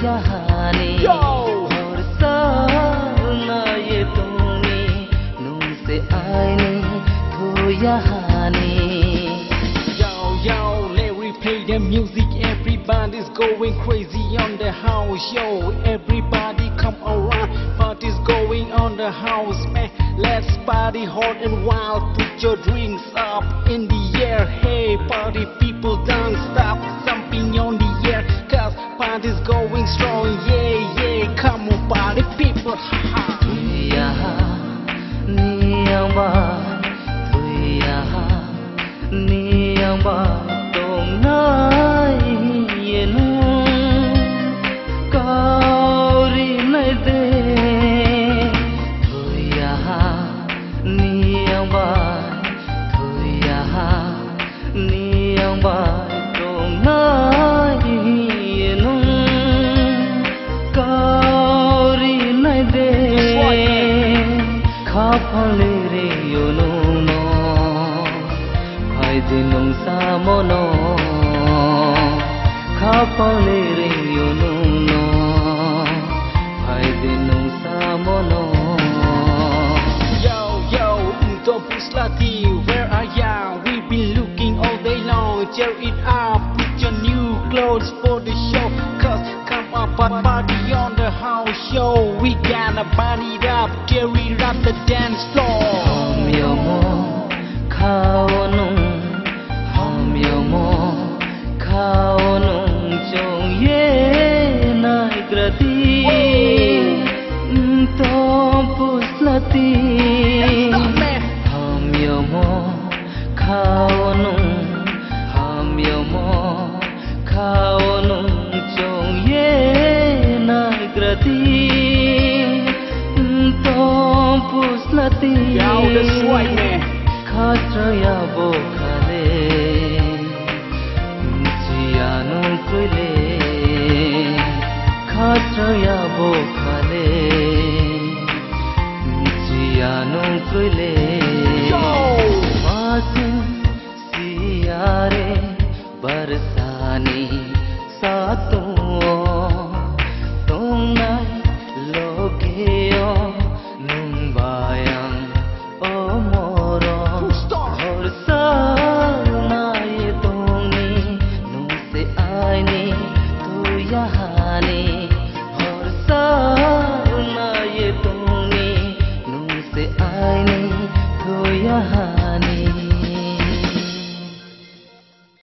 jahani और सालना ये तूने नूं से आईने तो यहानी Yo, let we play the music. Everybody's going crazy on the house. Yo, everybody come around. Party's going on the house, man. Let's party hard and wild. Put your drinks up in the air. Hey, party people, don't stop jumping on the air. Cause party's going strong. Yeah, come on, party people. Ha ha. Nung sa mono khapale re yonu no hai dinung sa mono Yo don't push lati where are ya we've been looking all day long cheer it up put your new clothes for the show cause come up party on the house show we gonna party it up tear it up the dance floor yo mo khao nung khao nung chong ye nai krati to puslati ham yo mo khao nung chong ye nai krati to puslati Yo, that's right, man. khatra ya bo khatra ya bo